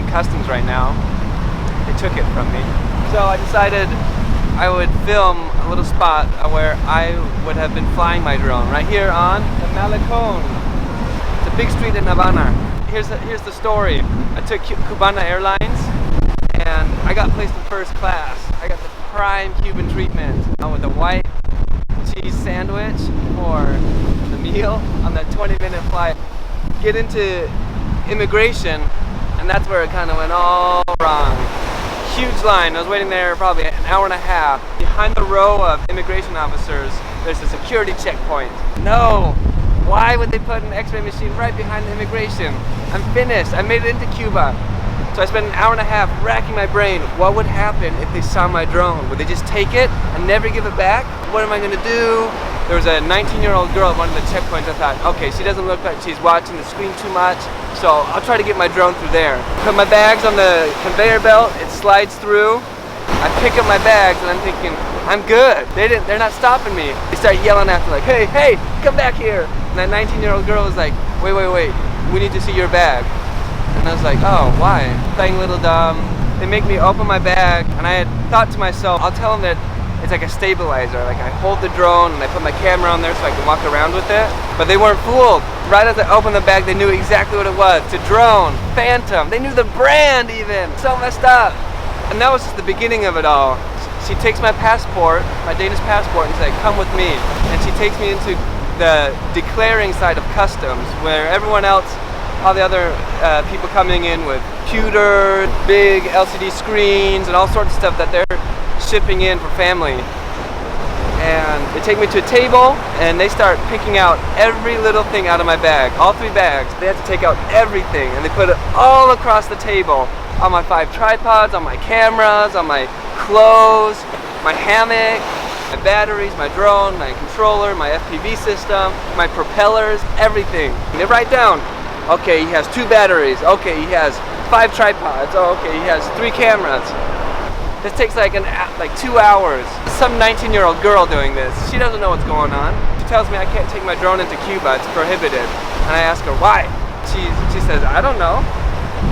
Customs right now. They took it from me. So I decided I would film a little spot where I would have been flying my drone, right here on the Malecon. It's a big street in Havana. Here's the story. I took Cubana Airlines and I got placed in first class. I got the prime Cuban treatment with a white cheese sandwich for the meal on that 20-minute flight. Get into immigration and that's where it kind of went all wrong. Huge line. I was waiting there probably an hour and a half. Behind the row of immigration officers, there's a security checkpoint. No! Why would they put an x-ray machine right behind the immigration? I'm finished. I made it into Cuba. So I spent an hour and a half racking my brain. What would happen if they saw my drone? Would they just take it and never give it back? What am I going to do? There was a 19-year-old girl at one of the checkpoints. I thought, okay, she doesn't look like she's watching the screen too much, so I'll try to get my drone through there. Put my bags on the conveyor belt, it slides through. I pick up my bags and I'm thinking, I'm good. They're not stopping me. They start yelling after like, hey, come back here. And that 19-year-old girl was like, wait, we need to see your bag. And I was like, oh, why? Playing a little dumb. They make me open my bag and I had thought to myself, I'll tell them that it's like a stabilizer. Like I hold the drone and I put my camera on there so I can walk around with it. But they weren't fooled. Right as I opened the bag, they knew exactly what it was. It's a drone, Phantom. They knew the brand even. So messed up. And that was just the beginning of it all. She takes my passport, my Danish passport, and says, come with me. And she takes me into the declaring side of customs, where everyone else, all the other people coming in with computer, big LCD screens, and all sorts of stuff that they're shipping in for family. And they take me to a table and they start picking out every little thing out of my bag, all 3 bags. They have to take out everything and they put it all across the table, on my 5 tripods, on my cameras, on my clothes, my hammock, my batteries, my drone, my controller, my FPV system, my propellers, everything. And they write down, okay, he has 2 batteries, okay, he has 5 tripods, oh, okay, he has 3 cameras. This takes like 2 hours. Some 19-year-old girl doing this. She doesn't know what's going on. She tells me I can't take my drone into Cuba, it's prohibited. And I ask her why. She says, I don't know.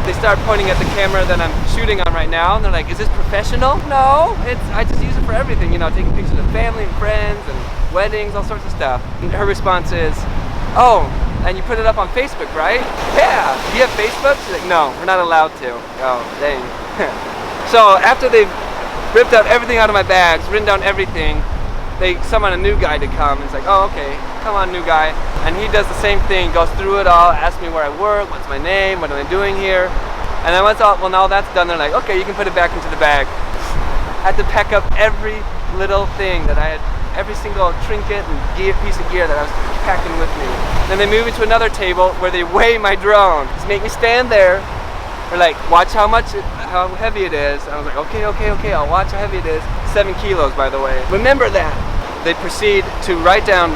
They start pointing at the camera that I'm shooting on right now, and they're like, is this professional? No, I just use it for everything, you know, taking pictures of family and friends and weddings, all sorts of stuff. And her response is, oh, and you put it up on Facebook, right? Yeah. Do you have Facebook? She's like, no, we're not allowed to. Oh, dang. So after they've ripped out everything out of my bags, written down everything, they summon a new guy to come. It's like, oh, okay, come on, new guy. And he does the same thing, goes through it all, asks me where I work, what's my name, what am I doing here. And then once now that's done, they're like, okay, you can put it back into the bag. I had to pack up every little thing that I had, every single trinket and piece of gear that I was packing with me. Then they move me to another table where they weigh my drone. Just make me stand there. They're like, watch how heavy it is. And I was like, okay, I'll watch how heavy it is. 7 kilos, by the way. Remember that. They proceed to write down,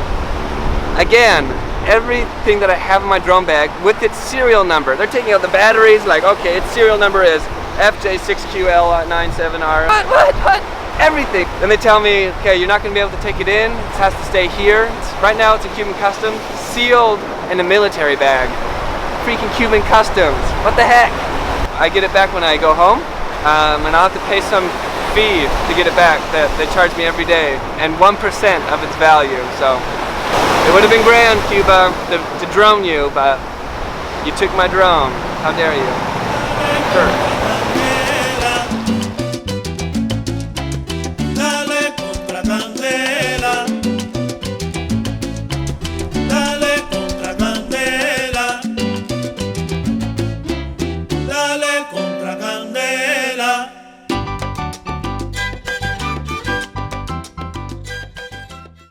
again, everything that I have in my drone bag with its serial number. They're taking out the batteries, like, okay, its serial number is FJ6QL97R. What? Everything. Then they tell me, okay, you're not going to be able to take it in. It has to stay here. Right now, it's a Cuban Customs, sealed in a military bag. Freaking Cuban Customs. What the heck? I get it back when I go home, and I'll have to pay some fee to get it back that they charge me every day, and 1% of its value. So it would have been grand, Cuba, to drone you, but you took my drone. How dare you? Sure.